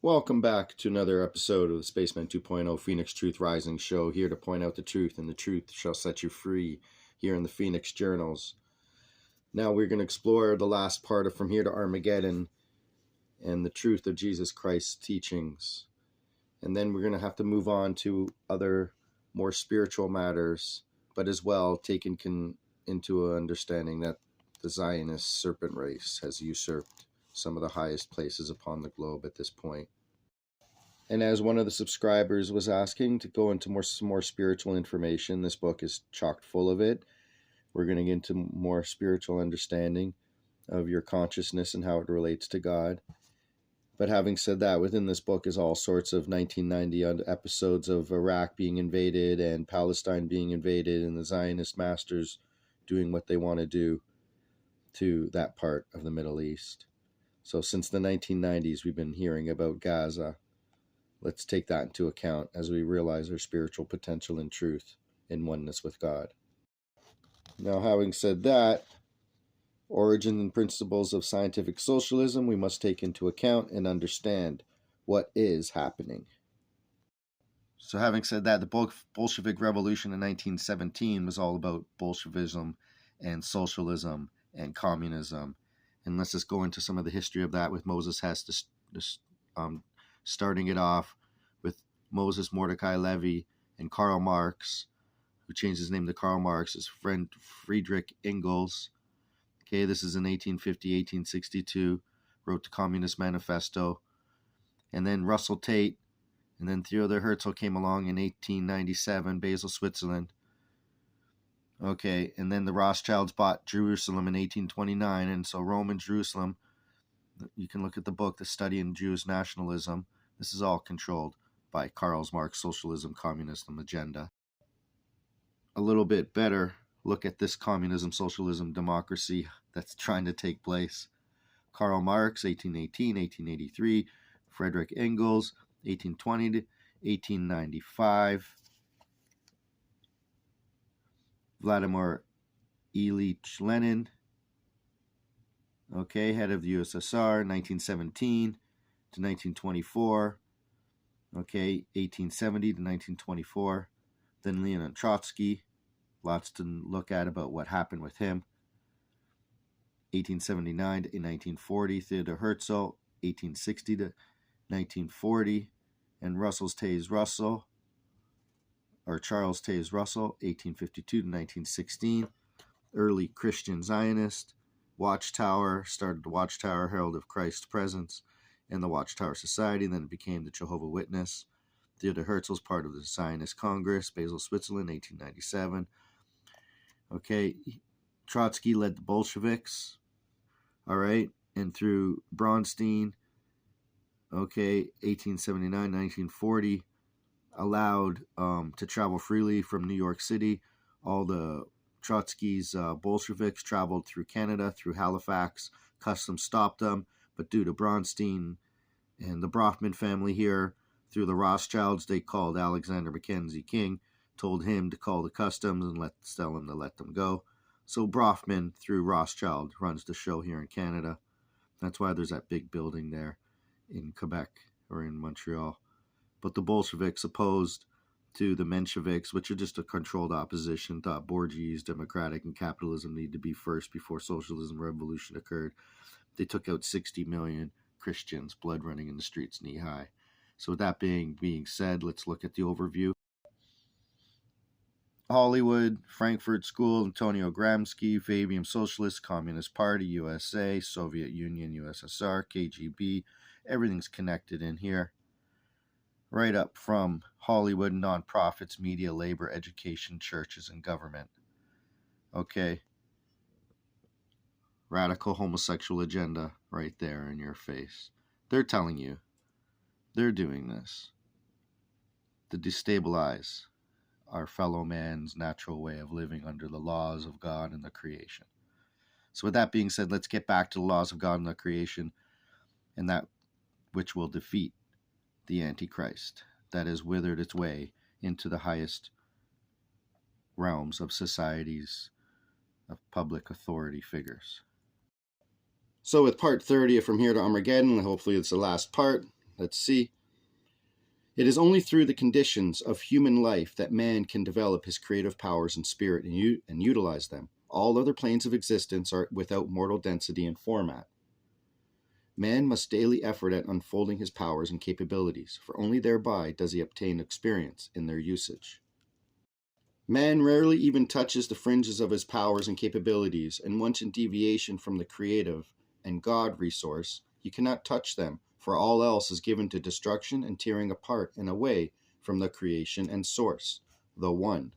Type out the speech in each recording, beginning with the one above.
Welcome back to another episode of the Spaceman 2.0 Phoenix Truth Rising Show, here to point out the truth, and the truth shall set you free, here in the Phoenix Journals. Now we're going to explore the last part of From Here to Armageddon and the truth of Jesus Christ's teachings. And then we're going to have to move on to other more spiritual matters, but as well taking into an understanding that the Zionist serpent race has usurped some of the highest places upon the globe at this point. And as one of the subscribers was asking to go into some more spiritual information, this book is chock full of it. We're going to get into more spiritual understanding of your consciousness and how it relates to God. But having said that, within this book is all sorts of 1990 episodes of Iraq being invaded and Palestine being invaded and the Zionist masters doing what they want to do to that part of the Middle East. So since the 1990s, we've been hearing about Gaza. Let's take that into account as we realize our spiritual potential and truth in oneness with God. Now, having said that, origin and principles of scientific socialism, we must take into account and understand what is happening. So having said that, the Bolshevik Revolution in 1917 was all about Bolshevism and socialism and communism. And let's just go into some of the history of that with Moses Hess, starting it off with Moses Mordecai Levy and Karl Marx, who changed his name to Karl Marx, his friend Friedrich Engels. Okay, this is in 1850, 1862, wrote the Communist Manifesto. And then Russell Tate, and then Theodor Herzl came along in 1897, Basel, Switzerland. Okay, and then the Rothschilds bought Jerusalem in 1829, and so Rome and Jerusalem, you can look at the book, The Study in Jewish Nationalism. This is all controlled by Karl Marx socialism, communism agenda. A little bit better look at this communism, socialism, democracy that's trying to take place. Karl Marx, 1818, 1883, Friedrich Engels, 1820 to 1895. Vladimir Ilyich Lenin, okay, head of the USSR, 1917 to 1924, okay, 1870 to 1924. Then Leon Trotsky, lots to look at about what happened with him. 1879 to 1940, Theodor Herzl, 1860 to 1940, and Charles Taze Russell, 1852 to 1916, early Christian Zionist, Watchtower, started the Watchtower Herald of Christ's Presence, and the Watchtower Society, then it became the Jehovah's Witness. Theodor Herzl's part of the Zionist Congress, Basel, Switzerland, 1897. Okay, Trotsky led the Bolsheviks, all right, and through Bronstein, okay, 1879, 1940, allowed to travel freely from New York City. All the Trotsky's Bolsheviks traveled through Canada, through Halifax. Customs stopped them, but due to Bronstein and the Brofman family here, through the Rothschilds, they called Alexander Mackenzie King, told him to call the customs and tell him to let them go. So Brofman, through Rothschild, runs the show here in Canada. That's why there's that big building there in Quebec or in Montreal. But the Bolsheviks opposed to the Mensheviks, which are just a controlled opposition, thought bourgeois, democratic, and capitalism need to be first before socialism revolution occurred. They took out 60 million Christians, blood running in the streets knee high. So with that being said, let's look at the overview. Hollywood, Frankfurt School, Antonio Gramsci, Fabian Socialist, Communist Party, USA, Soviet Union, USSR, KGB, everything's connected in here. Right up from Hollywood, nonprofits, media, labor, education, churches, and government. Okay. Radical homosexual agenda right there in your face. They're telling you. They're doing this to destabilize our fellow man's natural way of living under the laws of God and the creation. So with that being said, let's get back to the laws of God and the creation, and that which will defeat the Antichrist that has withered its way into the highest realms of societies of public authority figures. So with part 30 of From Here to Armageddon, hopefully it's the last part, Let's see. It is only through the conditions of human life that man can develop his creative powers and spirit and utilize them. All other planes of existence are without mortal density and format. Man must daily effort at unfolding his powers and capabilities, for only thereby does he obtain experience in their usage. Man rarely even touches the fringes of his powers and capabilities, and once in deviation from the creative and God resource, he cannot touch them, for all else is given to destruction and tearing apart and away from the creation and source, the One.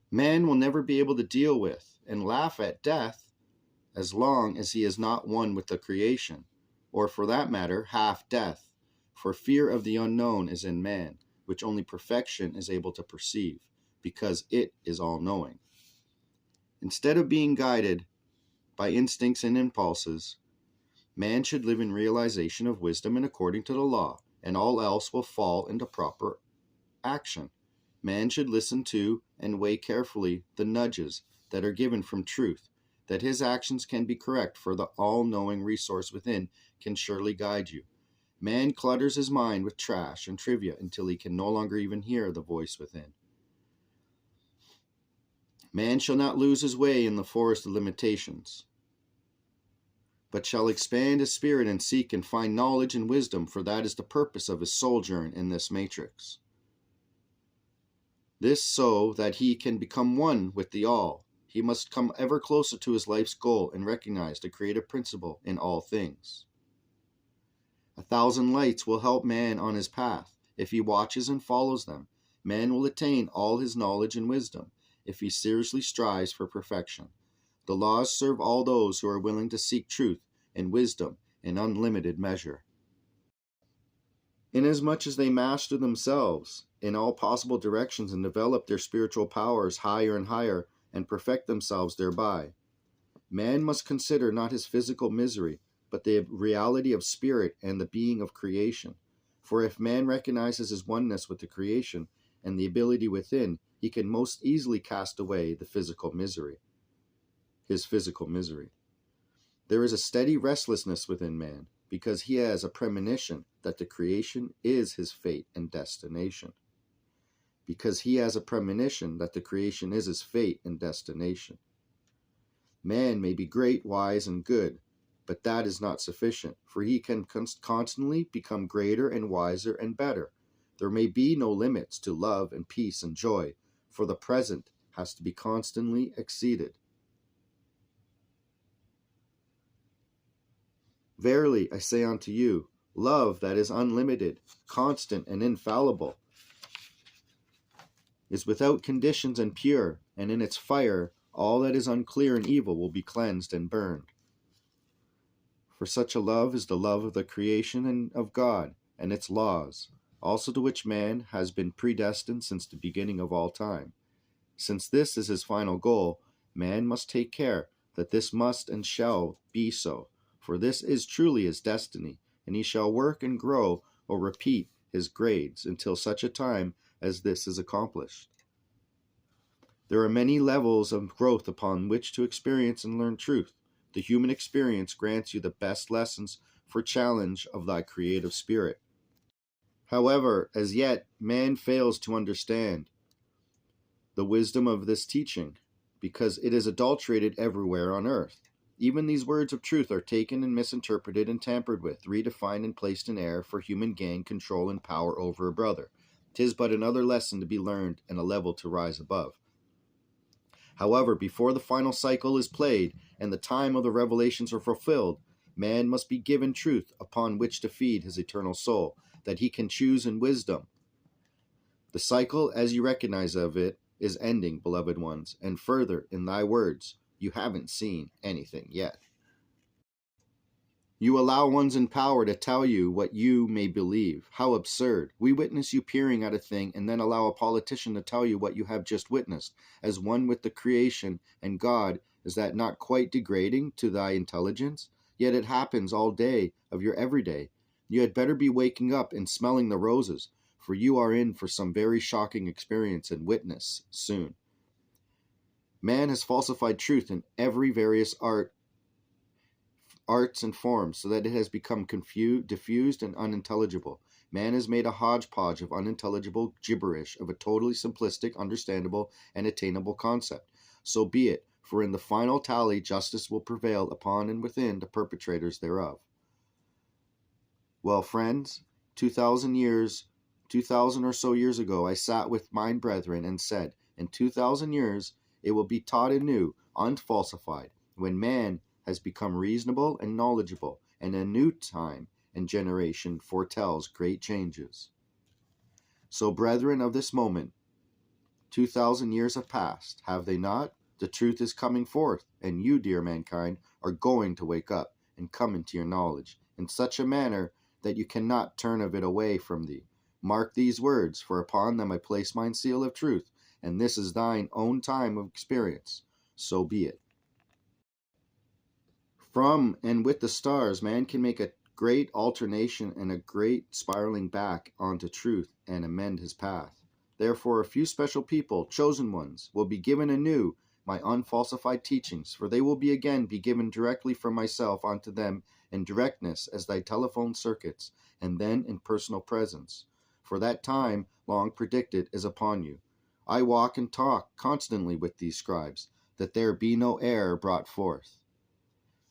Man will never be able to deal with and laugh at death as long as he is not one with the creation, or for that matter, half death, for fear of the unknown is in man, which only perfection is able to perceive, because it is all-knowing. Instead of being guided by instincts and impulses, man should live in realization of wisdom and according to the law, and all else will fall into proper action. Man should listen to and weigh carefully the nudges that are given from truth, that his actions can be correct, for the all-knowing resource within can surely guide you. Man clutters his mind with trash and trivia until he can no longer even hear the voice within. Man shall not lose his way in the forest of limitations, but shall expand his spirit and seek and find knowledge and wisdom, for that is the purpose of his sojourn in this matrix. This so that he can become one with the all. He must come ever closer to his life's goal and recognize the creative principle in all things. 1,000 lights will help man on his path. If he watches and follows them, man will attain all his knowledge and wisdom, if he seriously strives for perfection. The laws serve all those who are willing to seek truth and wisdom in unlimited measure. Inasmuch as they master themselves in all possible directions and develop their spiritual powers higher and higher and perfect themselves thereby, man must consider not his physical misery, but the reality of spirit and the being of creation. For if man recognizes his oneness with the creation and the ability within, he can most easily cast away the physical misery. His physical misery. There is a steady restlessness within man, because he has a premonition that the creation is his fate and destination. Because he has a premonition that the creation is his fate and destination. Man may be great, wise, and good, but that is not sufficient, for he can constantly become greater and wiser and better. There may be no limits to love and peace and joy, for the present has to be constantly exceeded. Verily, I say unto you, love that is unlimited, constant, and infallible, is without conditions and pure, and in its fire all that is unclear and evil will be cleansed and burned. For such a love is the love of the creation and of God, and its laws, also to which man has been predestined since the beginning of all time. Since this is his final goal, man must take care that this must and shall be so, for this is truly his destiny, and he shall work and grow or repeat his grades until such a time as this is accomplished. There are many levels of growth upon which to experience and learn truth. The human experience grants you the best lessons for challenge of thy creative spirit. However, as yet, man fails to understand the wisdom of this teaching, because it is adulterated everywhere on earth. Even these words of truth are taken and misinterpreted and tampered with, redefined and placed in error for human gain, control, and power over a brother. 'Tis but another lesson to be learned and a level to rise above. However, before the final cycle is played and the time of the revelations are fulfilled, man must be given truth upon which to feed his eternal soul, that he can choose in wisdom. The cycle, as you recognize of it, is ending, beloved ones, and further, in thy words, you haven't seen anything yet. You allow ones in power to tell you what you may believe. How absurd. We witness you peering at a thing and then allow a politician to tell you what you have just witnessed. As one with the creation and God, is that not quite degrading to thy intelligence? Yet it happens all day of your everyday. You had better be waking up and smelling the roses, for you are in for some very shocking experience and witness soon. Man has falsified truth in every various art arts and forms, so that it has become diffused and unintelligible. Man has made a hodgepodge of unintelligible gibberish of a totally simplistic, understandable, and attainable concept. So be it, for in the final tally justice will prevail upon and within the perpetrators thereof. Well, friends, 2,000 or so years ago, I sat with mine brethren and said, in 2,000 years it will be taught anew, unfalsified, when man has become reasonable and knowledgeable, and a new time and generation foretells great changes. So, brethren of this moment, 2,000 years have passed, have they not? The truth is coming forth, and you, dear mankind, are going to wake up and come into your knowledge in such a manner that you cannot turn of it away from thee. Mark these words, for upon them I place mine seal of truth, and this is thine own time of experience. So be it. From and with the stars, man can make a great alternation and a great spiraling back onto truth and amend his path. Therefore, a few special people, chosen ones, will be given anew my unfalsified teachings, for they will be given directly from myself unto them in directness as thy telephone circuits, and then in personal presence. For that time, long predicted, is upon you. I walk and talk constantly with these scribes, that there be no error brought forth.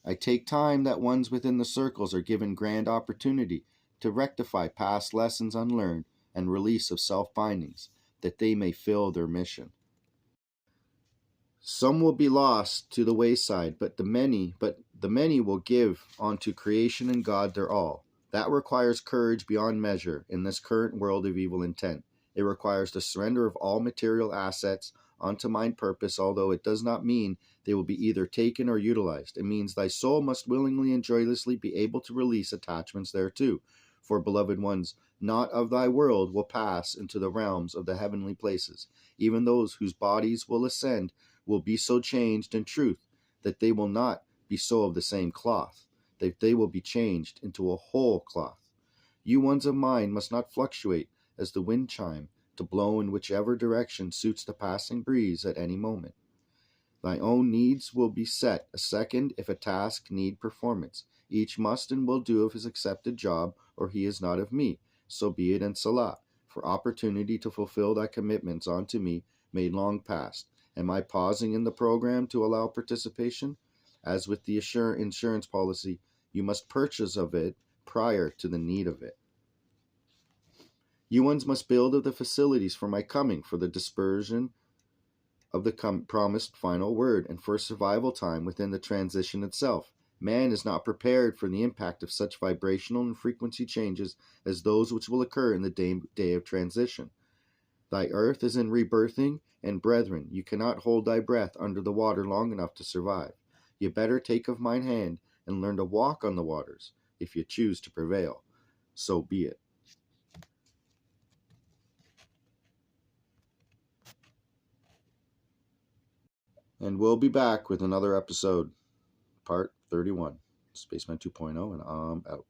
I take time that ones within the circles are given grand opportunity to rectify past lessons unlearned and release of self-bindings, that they may fill their mission. Some will be lost to the wayside, but the many will give unto creation and God their all. That requires courage beyond measure in this current world of evil intent. It requires the surrender of all material assets unto mine purpose, although it does not mean they will be either taken or utilized. It means thy soul must willingly and joyously be able to release attachments thereto. For, beloved ones, not of thy world will pass into the realms of the heavenly places. Even those whose bodies will ascend will be so changed in truth that they will not be so of the same cloth, that they will be changed into a whole cloth. You ones of mine must not fluctuate as the wind chime, to blow in whichever direction suits the passing breeze at any moment. Thy own needs will be set a second if a task need performance. Each must and will do of his accepted job, or he is not of me. So be it in Salah. For opportunity to fulfill thy commitments unto me made long past. Am I pausing in the program to allow participation? As with the insurance policy, you must purchase of it prior to the need of it. You ones must build of the facilities for my coming, for the dispersion of the promised final word, and for survival time within the transition itself. Man is not prepared for the impact of such vibrational and frequency changes as those which will occur in the day of transition. Thy earth is in rebirthing, and brethren, you cannot hold thy breath under the water long enough to survive. You better take of mine hand and learn to walk on the waters, if you choose to prevail. So be it. And we'll be back with another episode, part 31, Spaceman 2.0, and I'm out.